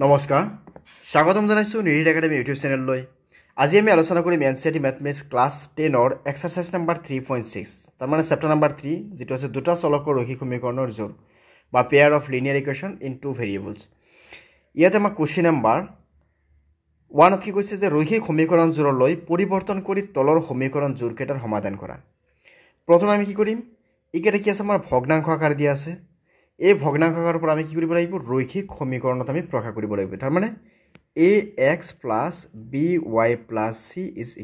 নমস্কাৰ স্বাগতম জনাইছোঁ নিৰিড একাডেমি ইউটিউব চেনেললৈ আজি আমি আলোচনা কৰিম এনচিইআৰটি মেথমেটিক্স ক্লাছ 10 ৰ এক্সাৰসাইজ নম্বৰ 3.6 তাৰ মানে চেপ্টাৰ নম্বৰ 3 যেটো আছে দুটা চলকৰ ৰৈখিক সমীকৰণৰ জোৰ বা pair of linear equation in two variables ইয়াতে আমাৰ কোৱেশ্চন নম্বৰ 1 কি কৈছে যে ৰৈখিক সমীকৰণ জোৰলৈ পৰিৱৰ্তন কৰি তলৰ সমীকৰণ জোৰ কেইটাৰ সমাধান কৰা প্ৰথমে আমি কি কৰিম ইকেটা কি আছে আমাৰ ভগ্নাংশ আকাৰ দিয়া আছে এই ভগ্নাংশৰ পৰা আমি কি কৰিব লাগিব ৰৈখিক সমীকৰণত আমি প্ৰকাশ কৰিব লাগিব তাৰ মানে ax + by + c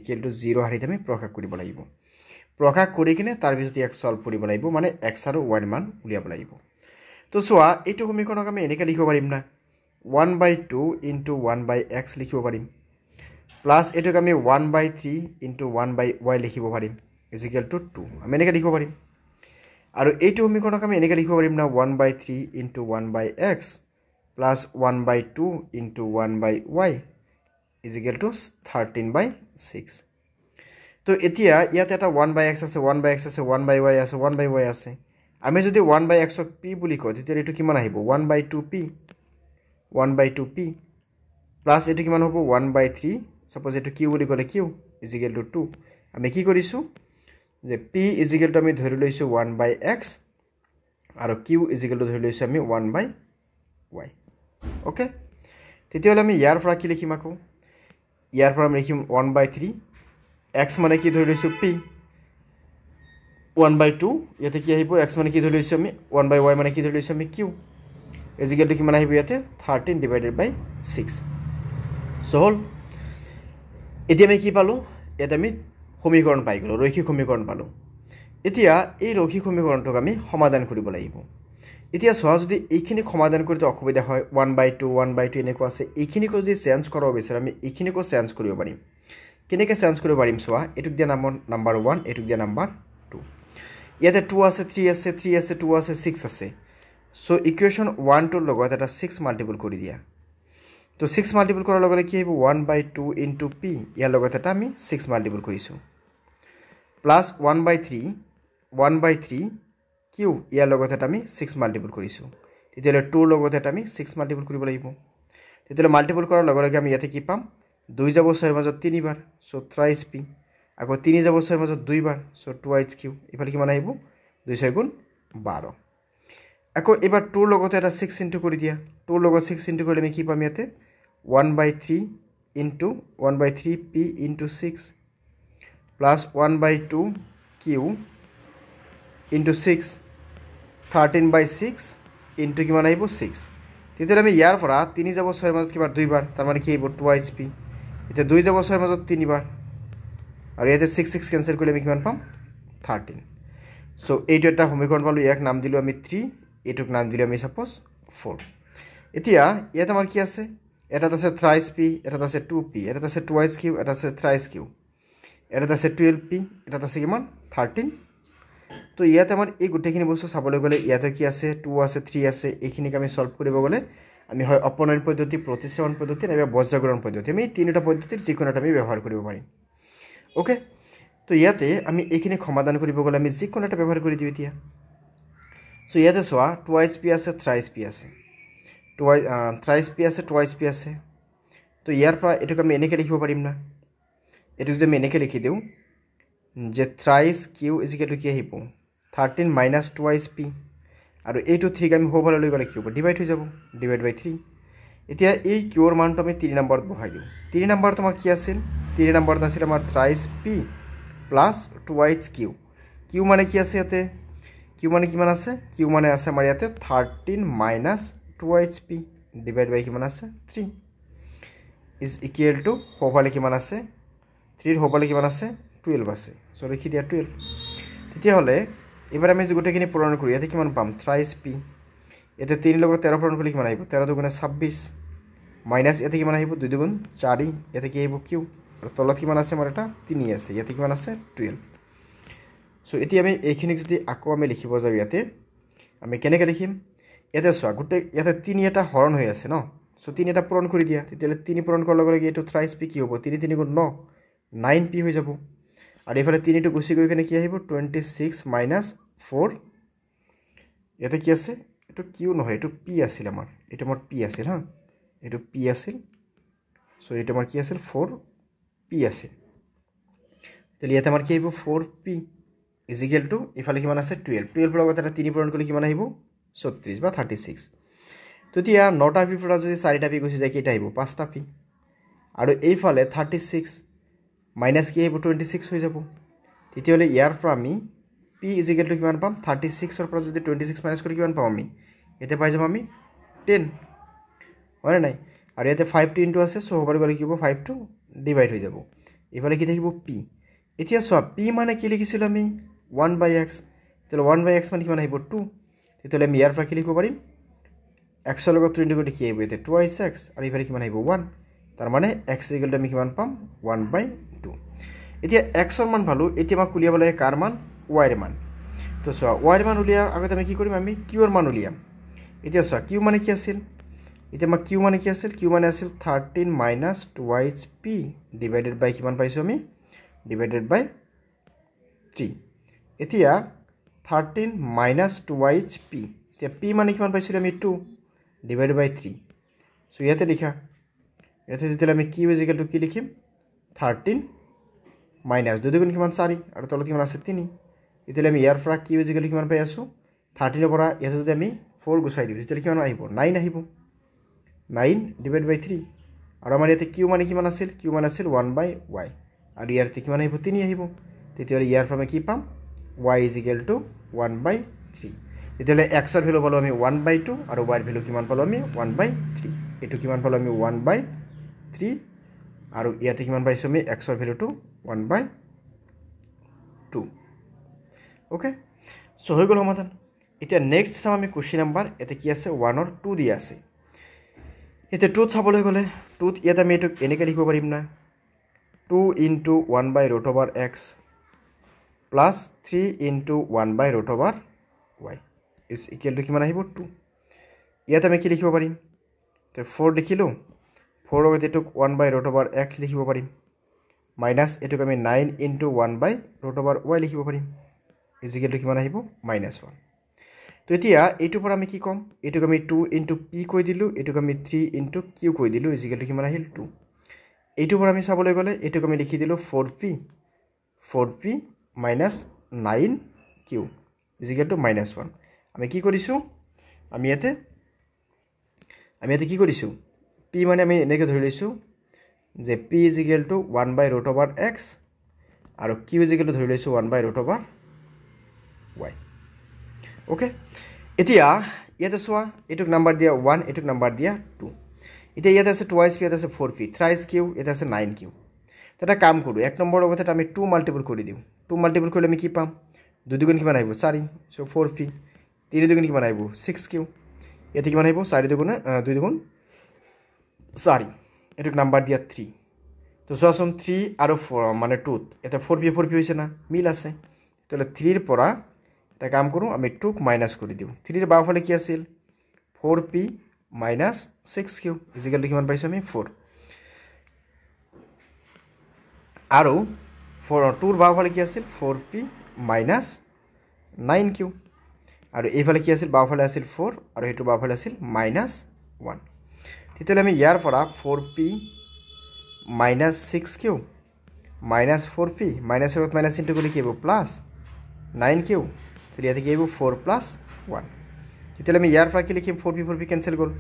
= 0 হাৰিত আমি প্ৰকাশ কৰিব লাগিব প্ৰকাশ কৰি কিনে তাৰ পিছত x সলভ কৰিব লাগিব মানে x আৰু y মান উলিয়াব লাগিব তো সোৱা এইটো সমীকৰণক আমি এনেকৈ লিখিব পাৰিম না 1/2 * 1/x লিখিব পাৰিম প্লাস এটোক আমি 1/3 * 1/y লিখিব পাৰিম = 2 আমি এনেকৈ লিখিব পাৰিম আৰু এইটো সমীকৰণক আমি এনেকৈ লিখিব পাৰিম না 1/3 * 1/x plus 1/2 * 1/y = 13/6 তো এতিয়া ইয়াতে এটা 1/x আছে 1/x আছে 1/y আছে 1/y আছে আমি যদি 1/x ক p বুলি কওঁ তেতিয়া এটো কিমান আহিব 1/2p 1/2p প্লাস এটো কিমান হ'ব 1/3 সাপোজ এটো q বুলি ক'লে q = 2 আমি কি কৰিছো যে p = আমি ধৰি লৈছো 1/x আৰু q = ধৰি লৈছো আমি 1/y ওকে তেতিয়াহ'লে আমি ইয়াৰ পৰা কি লিখিম আকৌ ইয়াৰ পৰা আমি লিখিম 1/3 x মানে কি ধৰি লৈছো p 1/2 ইয়াতে কি আহিব x মানে কি ধৰি লৈছো আমি 1/y মানে কি ধৰি লৈছো আমি q = কিমান আহিব ইয়াতে 13/6 সো হল এতিয়া আমি কি পালো ইয়াতে আমি সমীকৰণ পাই গলো ৰৈখিক সমীকৰণ পালো এতিয়া এই ৰৈখিক সমীকৰণটোক আমি সমাধান কৰিব লাগিব এতিয়া সোৱা যদি এইখিনি সমাধান কৰিতে অসুবিধা হয় 1/2 1/2 এনেকুৱা আছে এইখিনিক যদি চেঞ্জ কৰিব বিচাৰ আমি এইখিনিকো চেঞ্জ কৰিব পাৰিম কেনেকৈ চেঞ্জ কৰিব পাৰিম সোৱা এটুক দিয়া নম্বৰ 1 এটুক দিয়া নম্বৰ 2 ইয়াতে 2 আছে 3 আছে 3 আছে 2 আছে 6 আছে সো ইকুৱেশ্যন 1 টোৰ লগত এটা 6 মাল্টিপল কৰি দিয়া তো 6 মাল্টিপল কৰাৰ লগে কি হ'ব 1/2 * p ইয়াৰ লগত এটা আমি 6 মাল্টিপল কৰিছো প্লাস 1/3 q ইয়াৰ লগত এটা আমি 6 মাল্টিপল কৰিছো তেতিয়ালে 2 লগত এটা আমি 6 মাল্টিপল কৰিব লাগিব তেতিয়ালে মাল্টিপল কৰাৰ লগে আমি ইয়াতে কি পাম 2 যাব 6 মাজত 3 বাৰ সো thrice p আকৌ 3 যাব 6 মাজত 2 বাৰ সো twice q ইফালে কিমান আহিব 2 6 গুণ 12 আকৌ এবাৰ 2 লগত এটা 6 ইনটু কৰি দিয়া 2 লগত 6 ইনটু কৰিলে আমি কি পাম ইয়াতে 1/3 * 1/3p * 6 plus 1/2 q into 6 13/6 into কিমান আহিব 6 তেতিয়ালে আমি ইয়াৰ পৰা 3 যাব 6 মাজত কিবা 2 বাৰ তাৰ মানে কি আহিব twice p এটা 2 যাব 6 মাজত 3 বাৰ আৰু ইয়াতে 6 6 ক্যান্সেল কৰিলে আমি কিমান পাম 13 সো এইটো এটা সমীকৰণ পালো ইয়াক নাম দিলো আমি 3 এটুক নাম দিলো আমি সাপোজ 4 এতিয়া ইয়াত আমাৰ কি আছে এটা আছে thrice p এটা আছে 2p এটা আছে twice q এটা আছে thrice q এটা আছে 12p এটা আছে কিমান 13 তো ইয়াতে আমাৰ এই গুটেখিনি বস্তু চাবলৈ গলে ইয়াতে কি আছে 2 আছে 3 আছে এইখিনিক আমি সলভ কৰিব গলে আমি হয় অপনয়ন পদ্ধতি প্ৰতিস্থাপন পদ্ধতি নাইবা বজ্ৰগ্ৰহণ পদ্ধতি আমি তিনিটা পদ্ধতিৰ যিকোনোটা আমি ব্যৱহাৰ কৰিব পাৰিম ওকে তো ইয়াতে আমি এইখিনি সমাধান কৰিব গলে আমি যিকোনোটা ব্যৱহাৰ কৰি দিও এতিয়া সো ইয়াতে সোৱা twice p আছে thrice p আছে thrice p আছে twice p আছে তো ইয়াৰ পৰা এটোক আমি এনেকৈ লিখিব পাৰিম না এটোক যে আমি এনেকৈ লিখি দিও যে thrice q = কি আহিব 13 - twice p আৰু এইটো 3 আমি হোভালে লৈ গলে কি হ'ব ডিভাইড হৈ যাব ডিভাইড বাই 3 এতিয়া এই q ৰ মানটো আমি 3 নম্বৰত বহাই দিও 3 নম্বৰ তোমাৰ কি আছিল 3 নম্বৰত আছিল আমাৰ thrice p + twice q q মানে কি আছে ইয়াতে q মানে কিমান আছে q মানে আছে আমাৰ ইয়াতে 13 - twice p ডিভাইড বাই কিমান আছে 3 = হোভালে কিমান আছে 3 ৰ হোভালে কিমান আছে 12 আছে সো লিখি দিয়া 12 তেতিয়া হলে এবাৰ আমি গুটেখিনি পূৰণ কৰো ইয়াতে কিমান পাম thrice p এতে 3 লগত 13 পূৰণ কৰিলে কিমান আহিব 13 * 2 = 26 মাইনাস এতে কিমান আহিব 2 * 2 = 4 এতে কি আহিব q আৰু তলত কিমান আছে আমাৰ এটা 3 আছে ইয়াতে কিমান আছে 12 সো এতিয়া আমি এইখিনি যদি আকৌ আমি লিখিব যাও ইয়াতে আমি কেনেকৈ লিখিম ইয়াতে সোৱা গুটে ইয়াতে 3 এটা হৰণ হৈ আছে ন সো 3 এটা পূৰণ কৰি দিয়া তেতিয়ালে 3 পূৰণ কৰাৰ লগে এইটো thrice p কি হ'ব 3 3 গুণ 9 9p হৈ যাব আৰু এফালে 3 টো গুছি গৈ কেনে কি আহিব 26 - 4 ইয়াতে কি আছে এটো q নহয় এটো p আছিল আমাৰ এটা মোৰ p আছিল হা এইটো পি আছিল চ' এইটো আমাৰ কি আছিল 4p আছিল তেতিয়াহ'লে ইয়াতে আমাৰ কি আহিব 4p ইজিকেল টু ইফালে কিমান আছে 12 লগত এটা 3 পূৰণ কৰিলে কিমান আহিব 36 বা 36 তেতিয়া 9টা পিৰ পৰা যদি 4টা পি গুচি যায় কেইটা আহিব 5টা পি আৰু এইফালে 36 মাইনাছ কি আহিব 26 হৈ যাব তেতিয়াহ'লে ইয়াৰ পৰা আমি পি ইজিকেল টু কিমান পাম 36ৰ পৰা যদি 26 মাইনাছ কৰি কিমান পাম আমি ইয়াতে পাই যাম আমি 10 হয় নাই আৰু ইয়াতে 5 ইনটু আছে চ' হ'বলৈ গ'লে কি হ'ব 5 ডিভাইড হৈ যাব এইফালে কি থাকিব পি এতিয়া চোৱা পি মানে কি লিখিছিলোঁ আমি 1/x তেতিয়াহ'লে 1/x মানে কিমান আহিব 2 তেতিয়াহ'লে আমি ইয়াৰ পৰা কি লিখিব পাৰিম x ৰ লগত 2 ইনটু কৰি কি আহিব ইয়াতে 2x আৰু এইফালে কিমান আহিব 1 তাৰ মানে x ইকুৱেল টু আমি কিমান পাম 1/2 এতিয়া x ৰ মান পালোঁ এতিয়া আমাক উলিয়াব লাগে কাৰ মান y ৰ মান তো চোৱা y ৰ মান উলিয়াৰ আগতে আমি কি কৰিম আমি q ৰ মান উলিয়াম এতিয়া চোৱা q মানে কি আছিল এতিয়া আমাৰ q মানে কি আছিল q মানে আছিল 13 মাইনাছ 2hp ডিভাইডেড বাই কিমান পাইছোঁ আমি ডিভাইডেড বাই 3 এতিয়া 13 মাইনাছ 2hp এতিয়া p মানে কিমান পাইছিলোঁ আমি 2 ডিভাইডেড বাই 3 চ' ইয়াতে লিখা ইয়াতে তেতিয়াহ'লে আমি q ইজিকেল টু কি লিখিম 13 মাইনাছ 2 দুগুণ কিমান 4 আৰু তলত কিমান আছে 3 তেতিয়াহ'লে আমি ইয়াৰ পৰা q ইজিকেল টু কিমান পাই আছোঁ 13ৰ পৰা ইয়াতে যদি আমি 4 গুচাই দিওঁ তেতিয়াহ'লে কিমান আহিব 9 আহিব 9 ডিভাইড বাই 3 আৰু আমাৰ ইয়াতে q মানে কিমান আছিল q মানে আছিল 1/y আৰু ইয়াতে কিমান আহিব 3 আহিব তেতিয়াহ'লে ইয়াৰ পৰা আমি কি পাম y ইজিকেল টু 1/3 তেতিয়াহ'লে x ৰ ভেলু পালোঁ আমি 1/2 আৰু y ৰ ভেলু কিমান পালোঁ আমি 1/3 এইটো কিমান পালোঁ আমি 1/3 আৰু ইয়াতে কিমান পাইছোঁ আমি x ৰ ভেলুটো 1/2 অ'কে চ' হৈ গ'ল সমাধান এতিয়া নেক্সট চাম আমি কুৱেশ্যন নাম্বাৰ ইয়াতে কি আছে 1 ৰ 2 দিয়া আছে এতিয়া 2ত চাবলৈ গ'লে 2ত ইয়াত আমি এইটোক এনেকৈ লিখিব পাৰিম না 2 into 1/√x plus 3 into 1/√y is equal to কিমান আহিব 2 ইয়াত আমি কি লিখিব পাৰিম তো 4 লিখিলোঁ 4 লগত এইটোক 1/√x লিখিব পাৰিম মাইনাছ এইটোক আমি 9 ইনটু 1/√y লিখিব পাৰিম ইজ ইকুৱেল টু কিমান আহিব -1 তো এতিয়া এইটোৰ পৰা আমি কি ক'ম এইটোক আমি 2 ইনটু p কৈ দিলোঁ এইটোক আমি 3 ইনটু q কৈ দিলোঁ ইজ ইকুৱেল টু কিমান আহিল 2 এইটোৰ পৰা আমি চাবলৈ গ'লে এইটোক আমি লিখি দিলোঁ 4p minus 9q is equal to -1 আমি কি কৰিছোঁ আমি ইয়াতে কি কৰিছোঁ p মানে আমি এনেকৈ ধৰি লৈছোঁ যে p is equal two 1/√x আৰু q ইজ ইকুৱেল টু ধৰি লৈছোঁ 1/√y অ'কে এতিয়া ইয়াতে চোৱা এইটোক নাম্বাৰ দিয়া 1 এইটোক নাম্বাৰ দিয়া 2 এতিয়া ইয়াতে আছে 2hp ইয়াতে আছে 4p thrice q ইয়াতে আছে 9q তো এটা কাম কৰোঁ 1 নম্বৰ লগতে আমি 2 মাল্টিপল কৰি দিওঁ 2 মাল্টিপল কৰিলে আমি কি পাম 2 দুগুণ কিমান আহিব 4 চ' 4p 3 দুগুণ কিমান আহিব 6q ইয়াতে কিমান আহিব 4 দুগুণে 2 দুগুণ 4 এইটোক নাম্বাৰ দিয়া 3 তো চোৱাচোন 3 আৰু 4 মানে 2ত এটা 4p হৈছে না মিল আছে তেতিয়াহ'লে 3ৰ পৰা এটা কাম কৰোঁ আমি 2ক মাইনাছ কৰি দিওঁ 3ৰ বাওঁফালে কি আছিল 4p minus 6q is equal two কিমান পাইছোঁ আমি 4 আৰু 2ৰ বাওঁফালে কি আছিল 4p মাইনাছ 9q আৰু এইফালে কি আছিল বাওঁফালে আছিল 4 আৰু এইটো বাওঁফালে আছিল -1 তেতিয়াহ'লে আমি ইয়াৰ পৰা 4p minus 6q minus 4p মাইনাছৰ লগত মাইনাছ ইনটু কৰিলে কি হ'ব প্লাছ 9q তো ইয়াতে কি আহিব 4 + 1 তেতিয়াহ'লে আমি ইয়াৰ পৰা কি লিখিম 4p কেঞ্চেল গ'ল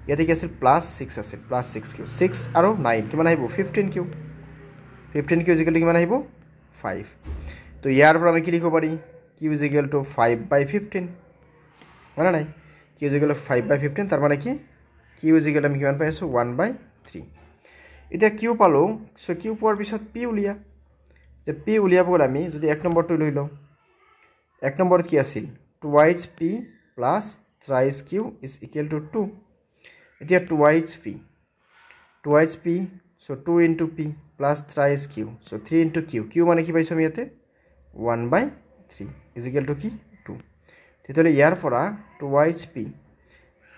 ইয়াতে কি আছিল +6 আছিল +6q 6 আৰু 9 কিমান আহিব 15q ইজিকেল টু কিমান আহিব 5 তো ইয়াৰ পৰা আমি কি লিখিব পাৰি q ইজিকেল টু 5/15 হয় নাই q ইজিকেল টু 5/15 তাৰ মানে কি q ইজিকেল আমি কিমান পাই আছোঁ 1/3 এতিয়া q পালোঁ চ' q পোৱাৰ পিছত p উলিয়া যে p উলিয়াব গ'লে আমি যদি 1 নম্বৰটো লৈ লওঁ 1 নম্বৰত কি আছিল 2hp plus thrice q is equal two 2 এতিয়া 2hp চ' 2 into p plus thrice q চ' 3 ইনটু q মানে কি পাইছোঁ আমি ইয়াতে 1/3 ইজ ইকুৱেল টু কি 2 তেতিয়াহ'লে ইয়াৰ পৰা 2hp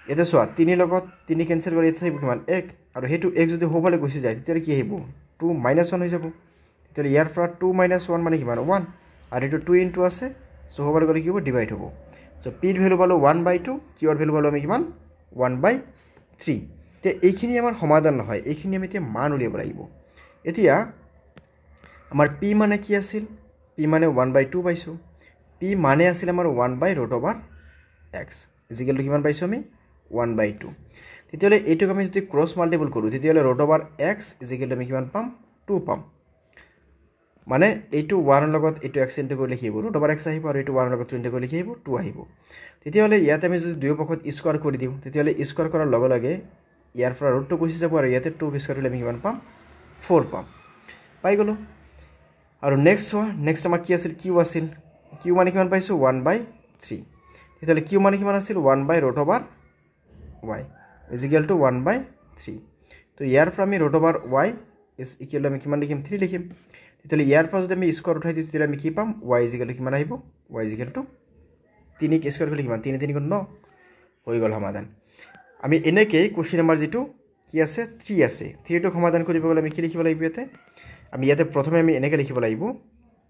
ইয়াতে চোৱা 3 লগত 3 কেঞ্চেল কৰি ইয়াতে থাকিব কিমান 1 আৰু সেইটো 1 যদি হ'বলৈ গুচি যায় তেতিয়াহ'লে কি আহিব 2 -1 হৈ যাব তেতিয়াহ'লে ইয়াৰ পৰা 2 - 1 মানে কিমান 1 আৰু এইটো 2 ইনটু আছে চ' হ'বলৈ গ'লে কি হ'ব ডিভাইড হ'ব চ' পিৰ ভেলু পালোঁ 1/2 কিউৰ ভেলু পালোঁ আমি কিমান 1/3 এতিয়া এইখিনি আমাৰ সমাধান নহয়, এইখিনি আমি এতিয়া মান উলিয়াব লাগিব। এতিয়া আমাৰ পি মানে কি আছিল? পি মানে 1/2 পাইছোঁ। পি মানে আছিল আমাৰ 1/√x ইজিকেলটো কিমান পাইছোঁ আমি? 1/2। তেতিয়াহ'লে এইটোক আমি যদি ক্ৰছ মাল্টিপল কৰোঁ তেতিয়াহ'লে √x ইজিকেলটো আমি কিমান পাম? 2 পাম। মানে এইটো 1ৰ লগত এইটো x ইনটু কৰি লিখিব √x আহিব, আৰু এইটো 1ৰ লগত 2 ইনটু কৰি লিখিব 2 আহিব। তেতিয়াহ'লে ইয়াতে আমি যদি দুয়ো পক্ষত স্কোৱাৰ কৰি দিওঁ তেতিয়াহ'লে স্কোৱাৰ কৰাৰ লগে লগে ইয়াৰ পৰা √2 গুচি যাব, আৰু ইয়াতে 2 স্কোৱাৰ কৰিলে আমি কিমান পাম? 4 পাম। পাই গ'লোঁ। আৰু নেক্সট চোৱা, নেক্সট আমাৰ কি আছিল? কিউ আছিল। কিউ মানে কিমান পাইছোঁ? 1/3। তেতিয়াহ'লে কিউ মানে কিমান আছিল? 1/√y ইজিকেলটো 1/3। তো ইয়াৰ পৰা আমি √y ইজ ইকুৱেল আমি কিমান লিখিম? 3 লিখিম। তেতিয়াহ'লে ইয়াৰ পৰা যদি আমি স্কোৱাৰ উঠাই দিওঁ তেতিয়াহ'লে আমি কি পাম? y ইজিকেলটো কিমান আহিব? y ইজিকেলটো 3 স্কোৱাৰ কৰিলে কিমান? 3 3 গুণ 9 হৈ গ'ল সমাধান। আমি এনেকেই কুৱেশ্যন নম্বৰ যিটো কি আছে? 3 আছে, 3টোক সমাধান কৰিব গ'লে আমি কি লিখিব লাগিব? আমি ইয়াতে প্ৰথমে আমি এনেকৈ লিখিব লাগিব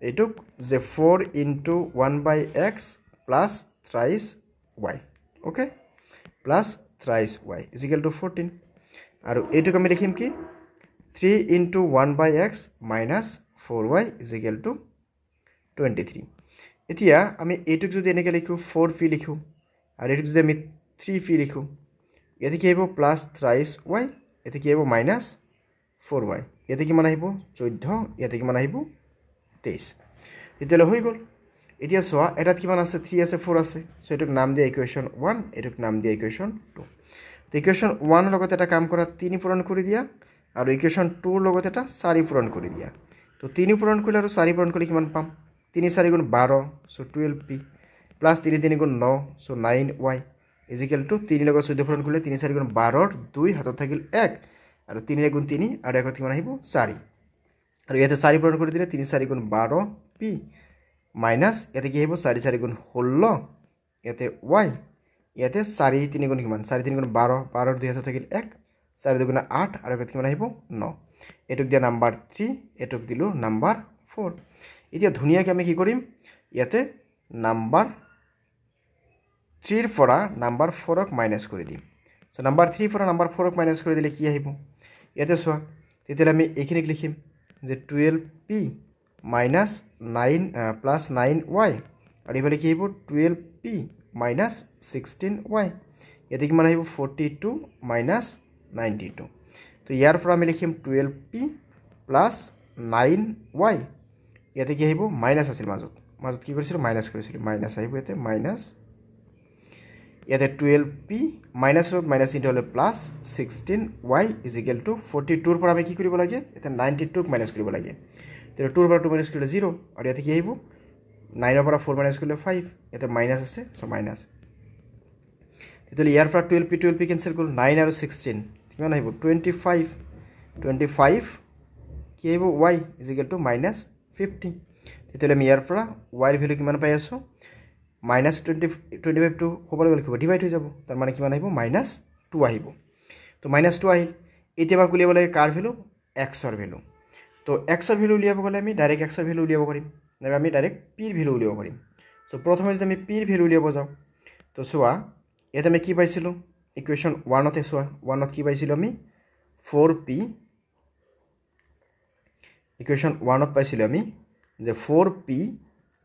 এইটোক যে 4 into 1/x plus thrice y, okay, plus thrice y ইজিকেলটো 14। আৰু এইটোক আমি লিখিম কি? 3 ইনটু 1/x মাইনাছ 4y ইজিকেলটো 23। এতিয়া আমি এইটোক যদি এনেকৈ লিখোঁ 4p লিখোঁ, আৰু এইটোক যদি আমি 3p লিখোঁ, ইয়াতে কি আহিব? প্লাছ থ্ৰাইছ y, ইয়াতে কি আহিব? মাইনাছ 4y, ইয়াতে কিমান আহিব? 14, ইয়াতে কিমান আহিব? 23। তেতিয়াহ'লে হৈ গ'ল। এতিয়া চোৱা, এটাত কিমান আছে? 3 আছে, 4 আছে। চ' এইটোক নাম দিয়া ইকুৱেশ্যন 1, এইটোক নাম দিয়া ইকুৱেশ্যন 2। তো ইকুৱেশ্যন 1ৰ লগত এটা কাম কৰা, 3 পূৰণ কৰি দিয়া, আৰু ইকুৱেশ্যন 2ৰ লগত এটা 4 পূৰণ কৰি দিয়া। তো 3 পূৰণ কৰিলে আৰু 4 পূৰণ কৰিলে কিমান পাম? 3 4 গুণ 12, চ' 12p, প্লাছ 3 3 গুণ 9, চ' 9y ইজিকেলটো 3 লগত 14 পূৰণ কৰিলে 3 4 গুণ 12ৰ 2 হাতত থাকিল 1, আৰু 3 গুণ 3 আৰু 1ত কিমান আহিব? 4। আৰু ইয়াতে 4 পূৰণ কৰি দিলে 3 4 গুণ 12p মাইনাছ ইয়াতে কি আহিব? 4 4 গুণ 16, ইয়াতে y, ইয়াতে 4 3 গুণ কিমান? 4 3 গুণ 12, 12ৰ 2 হাতত থাকিল 1, 4 2 গুণ 8, আৰু 1ত কিমান আহিব? 9। এইটোক দিয়া নাম্বাৰ 3, এইটোক দিলোঁ নাম্বাৰ 4। এতিয়া ধুনীয়াকৈ আমি কি কৰিম? ইয়াতে নাম্বাৰ 3ৰ পৰা নাম্বাৰ 4ক মাইনাছ কৰি দিম। চ' নাম্বাৰ 3ৰ পৰা নাম্বাৰ 4ক মাইনাছ কৰি দিলে কি আহিব? ইয়াতে চোৱা, তেতিয়াহ'লে আমি এইখিনিক লিখিম যে 12p মাইনাছ 9 প্লাছ 9y, আৰু এইফালে কি আহিব? 12p মাইনাছ 16y, ইয়াতে কিমান আহিব? 42 মাইনাছ 92। তো ইয়াৰ পৰা আমি লিখিম 12p প্লাছ 9y, ইয়াতে কি আহিব? মাইনাছ আছিল, মাজত কি কৰিছিলোঁ? মাইনাছ কৰিছিলোঁ, মাইনাছ আহিব ইয়াতে, মাইনাছ ইয়াতে 12p মাইনাছৰ মাইনাছ ইনটু হ'লে প্লাছ 16y ইজিকেলটো 42ৰ পৰা আমি কি কৰিব লাগে? এতিয়া 92ক মাইনাছ কৰিব লাগে। তেতিয়া 2ৰ পৰা 2 মাইনাছ কৰিলে 0, আৰু ইয়াতে কি আহিব? 9ৰ পৰা 4 মাইনাছ কৰিলে 5, ইয়াতে মাইনাছ আছে, চ' মাইনাছ। তেতিয়াহ'লে ইয়াৰ পৰা 12p কেঞ্চেল কৰিলোঁ, 9 আৰু 16 কিমান আহিব? 25, 25 কি আহিব? y equal to minus 50। তেতিয়াহ'লে আমি ইয়াৰ পৰা yৰ ভেলু কিমান পাই আছোঁ? মাইনাছ 25টো ক'বলৈ গ'লে কিবা ডিভাইড হৈ যাব, তাৰ মানে কিমান আহিব? মাইনাছ 2 আহিব। তো মাইনাছ 2 আহিল। এতিয়া আমাক উলিয়াব লাগে কাৰ ভেলু? এক্সৰ ভেলু। তো এক্সৰ ভেলু উলিয়াব গ'লে আমি ডাইৰেক্ট এক্সৰ ভেলু উলিয়াব পাৰিম, নাইবা আমি ডাইৰেক্ট পিৰ ভেলু উলিয়াব পাৰিম। চ' প্ৰথমে যদি আমি পিৰ ভেলু উলিয়াব যাওঁ, তো চোৱা ইয়াতে আমি কি পাইছিলোঁ? ইকুৱেশ্যন 1তে চোৱা, 1ত কি পাইছিলোঁ আমি? 4p, ইকুৱেশ্যন 1ত পাইছিলোঁ আমি যে 4p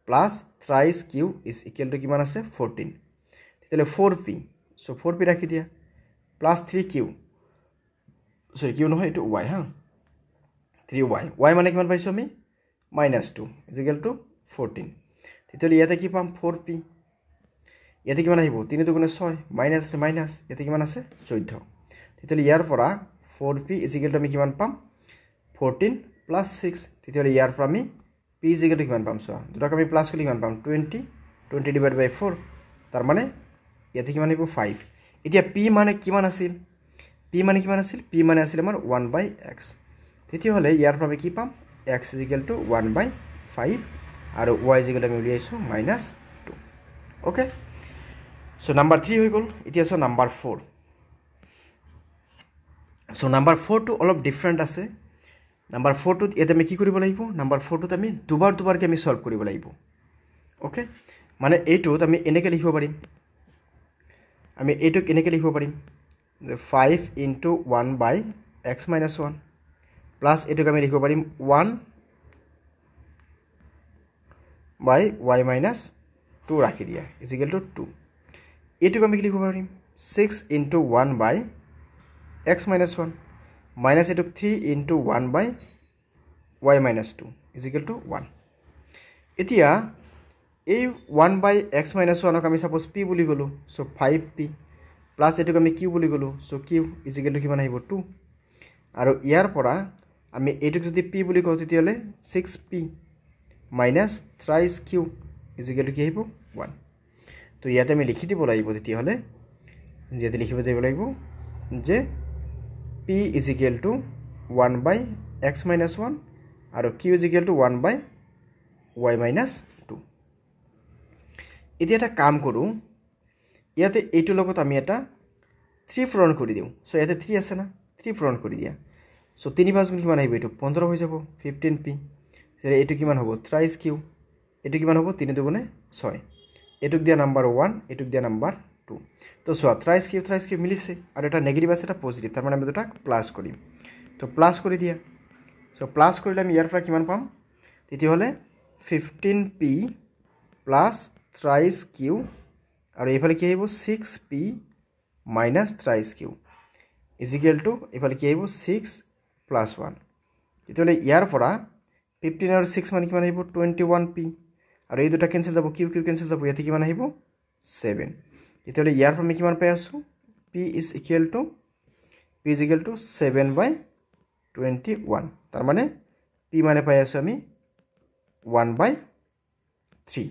plus thrice q is equal to কিমান আছে? 14। তেতিয়াহ'লে 4p, চ' 4p ৰাখি দিয়া, প্লাছ 3q, চৰি কিউ নহয়, এইটো y, হা, 3y, y মানে কিমান পাইছোঁ আমি? Minus 2 is equal to 14। তেতিয়াহ'লে ইয়াতে কি পাম? 4p, ইয়াতে কিমান আহিব? 3 2 গুণে 6, মাইনাছ আছে, মাইনাছ, ইয়াতে কিমান আছে? 14। তেতিয়াহ'লে ইয়াৰ পৰা 4p ইজিকেল টু আমি কিমান পাম? 14 প্লাছ 6। তেতিয়াহ'লে ইয়াৰ পৰা আমি p ইজিকেল টু কিমান পাম? চোৱা, দুটাক আমি প্লাছ কৰিলে কিমান পাম? 20 ডিভাইড বাই 4, তাৰ মানে ইয়াতে কিমান আহিব? 5। এতিয়া p মানে কিমান আছিল? p মানে কিমান আছিল? p মানে আছিল আমাৰ 1/x। তেতিয়াহ'লে ইয়াৰ পৰা আমি কি পাম? x ইজিকেল টু 1/5, আৰু y ইজিকেল আমি উলিয়াইছোঁ মাইনাছ 2। অ'কে, চ' নাম্বাৰ 3 হৈ গ'ল। এতিয়া চোৱা নাম্বাৰ 4। চ' নাম্বাৰ 4টো অলপ ডিফাৰেণ্ট আছে। নাম্বাৰ 4টোত ইয়াতে আমি কি কৰিব লাগিব? নাম্বাৰ 4টোত আমি দুবাৰকৈ আমি সলভ কৰিব লাগিব। অ'কে, মানে এইটোত আমি এনেকৈ লিখিব পাৰিম, আমি এইটোক এনেকৈ লিখিব পাৰিম যে 5 into 1 by x minus 1 plus এইটোক আমি লিখিব পাৰিম 1 বাই ৱাই মাইনাছ 2 ৰাখি দিয়া ইজ ইকুৱেল টু 2 এইটোক আমি কি লিখিব পাৰিম 6 into 1 by x minus 1 minus এইটোক 3 into 1 by y minus 2 is equal to 1 এতিয়া এই 1 বাই এক্স মাইনাছ 1ক আমি সাপোজ পি বুলি গ'লোঁ চ' 5p প্লাছ এইটোক আমি কিউ বুলি গ'লোঁ চ' কিউ ইজ ইকুৱেল টু কিমান আহিব 2 আৰু ইয়াৰ পৰা আমি এইটোক যদি পি বুলি কওঁ তেতিয়াহ'লে 6p minus thrice q is equal to কি আহিব 1 তো ইয়াতে আমি লিখি দিব লাগিব তেতিয়াহ'লে ইয়াতে লিখিব দিব লাগিব যে p is equal to 1 by x minus 1 আৰু q is equal to 1 by y minus 2 এতিয়া এটা কাম কৰোঁ ইয়াতে এইটোৰ লগত আমি এটা 3 পূৰণ কৰি দিওঁ চ' ইয়াতে 3 আছে না 3 পূৰণ কৰি দিয়া চ' 3 5 গুণ কিমান আহিব এইটো 15 হৈ যাব 15p এইটো কিমান হ'ব থ্ৰাইছ কিউ এইটো কিমান হ'ব 3 দুগুণে 6 এইটোক দিয়া নাম্বাৰ 1 এইটোক দিয়া নাম্বাৰ 2 তো চোৱা থ্ৰাইছ কিউ মিলিছে আৰু এটা নেগেটিভ আছে এটা পজিটিভ তাৰ মানে আমি দুটাক প্লাছ কৰিম তো প্লাছ কৰি দিয়া চ' প্লাছ কৰিলে আমি ইয়াৰ পৰা কিমান পাম তেতিয়াহ'লে 15p প্লাছ থ্ৰাইছ কিউ আৰু এইফালে কি আহিব 6p minus thrice q is equal to এইফালে কি আহিব 6 প্লাছ 1 তেতিয়াহ'লে ইয়াৰ পৰা 15 আৰু 6 মানে কিমান আহিব 21p আৰু এই দুটা কেঞ্চেল যাব কিউ কেঞ্চেল যাব ইয়াতে কিমান আহিব 7 তেতিয়াহ'লে ইয়াৰ পৰা আমি কিমান পাই আছোঁ p ইজ ইকুৱেল টু 7 বাই 21 তাৰ মানে p মানে পাই আছোঁ আমি 1 বাই 3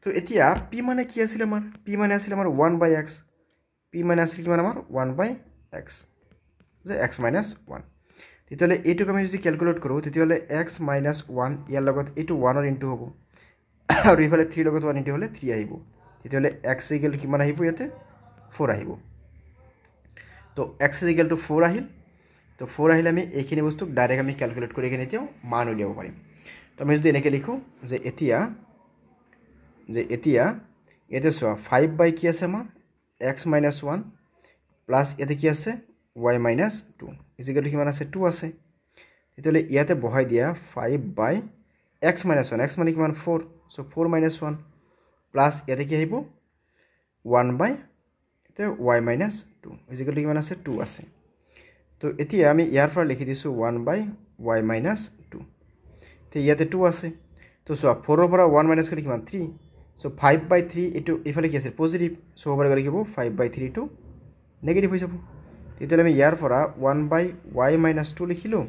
তো এতিয়া p মানে কি আছিল আমাৰ p মানে আছিল আমাৰ 1 বাই x p মানে আছিল কিমান আমাৰ 1 বাই x যে x মাইনাছ 1 তেতিয়াহ'লে এইটোক আমি যদি কেলকুলেট কৰোঁ তেতিয়াহ'লে x মাইনাছ 1 ইয়াৰ লগত এইটো 1ৰ ইনটু হ'ব আৰু এইফালে 3 লগত 1 ইনটু হ'লে 3 আহিব তেতিয়াহ'লে x ইকুৱেল টু কিমান আহিব ইয়াতে 4 আহিব তো x ইকুৱেল টু 4 আহিল তো 4 আহিলে আমি এইখিনি বস্তুক ডাইৰেক্ট আমি কেলকুলেট কৰি কিনে এতিয়াও মান উলিয়াব পাৰিম তো আমি যদি এনেকৈ লিখোঁ যে এতিয়া ইয়াতে চোৱা 5 বাই কি আছে আমাৰ x মাইনাছ 1 প্লাছ ইয়াতে কি আছে y minus 2 is equal to কিমান আছে 2 আছে তেতিয়াহ'লে ইয়াতে বহাই দিয়া 5 বাই x মাইনাছ 1 x মানে কিমান 4 চ' 4 মাইনাছ 1 প্লাছ ইয়াতে কি আহিব 1 বাই ইয়াতে y minus 2 is equal to কিমান আছে 2 আছে তো এতিয়া আমি ইয়াৰ পৰা লিখি দিছোঁ 1 বাই y মাইনাছ 2 তো ইয়াতে 2 আছে তো চোৱা 4ৰ পৰা 1 মাইনাছ কৰি কিমান 3 চ' 5 বাই 3 এইটো এইফালে কি আছে পজিটিভ চ' হ'বলৈ গ'লে কি হ'ব 5 বাই 3 টো নেগেটিভ হৈ যাব তেতিয়াহ'লে আমি ইয়াৰ পৰা 1 বাই y মাইনাছ 2 লিখিলোঁ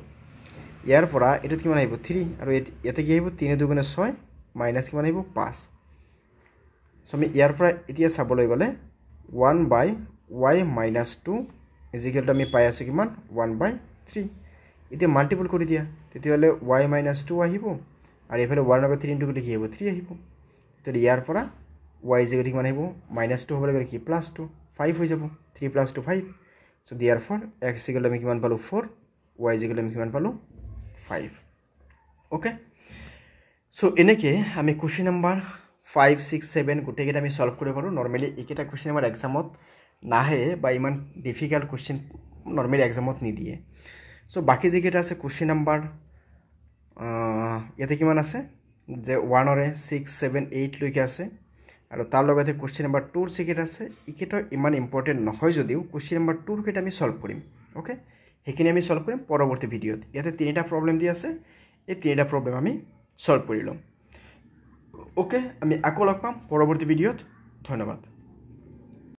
ইয়াৰ পৰা এইটোত কিমান আহিব 3 আৰু ইয়াতে কি আহিব 3 দুগুণে 6 মাইনাছ কিমান আহিব 5 চ' আমি ইয়াৰ পৰা এতিয়া চাবলৈ গ'লে 1 বাই y minus 2 is equal to আমি পাই আছোঁ কিমান 1 বাই 3 এতিয়া মাল্টিপুল কৰি দিয়া তেতিয়াহ'লে y মাইনাছ 2 আহিব আৰু এইফালে 1 লগত 3 ইনটু কৰিলে কি আহিব 3 আহিব তেতিয়াহ'লে ইয়াৰ পৰা y ইজ ইকুৱেল টু কিমান আহিব মাইনাছ 2 হ'বলৈ গ'লে কি প্লাছ 2 5 হৈ যাব 3 plus 2 5 so' therefore x is equal to আমি কিমান পালোঁ 4 y ইজ ইকুৱেল টু আমি কিমান পালোঁ 5 অ'কে চ' এনেকৈ আমি কুৱেশ্যন নম্বৰ 5 6 7 গোটেইকেইটা আমি সলভ কৰিব পাৰোঁ নৰ্মেলি এইকেইটা কুৱেশ্যন আমাৰ এক্সামত নাহে বা ইমান ডিফিকাল্ট কুৱেশ্যন নৰ্মেলি এক্সামত নিদিয়ে চ' বাকী যিকেইটা আছে কুৱেশ্যন নম্বৰ ইয়াতে কিমান আছে যে 1ৰে 6 7 8 লৈকে আছে আৰু তাৰ লগতে কুৱেশ্যন নম্বৰ 2ৰ যিকেইটা আছে এইকেইটা ইমান ইম্পৰ্টেণ্ট নহয় যদিও কুৱেশ্যন নম্বৰ 2ৰ কেইটা আমি সলভ কৰিম অ'কে সেইখিনি আমি সলভ কৰিম পৰৱৰ্তী ভিডিঅ'ত ইয়াতে 3টা প্ৰব্লেম দি আছে এই 3টা প্ৰব্লেম আমি সলভ কৰি ল'ম অ'কে আমি আকৌ লগ পাম পৰৱৰ্তী ভিডিঅ'ত ধন্যবাদ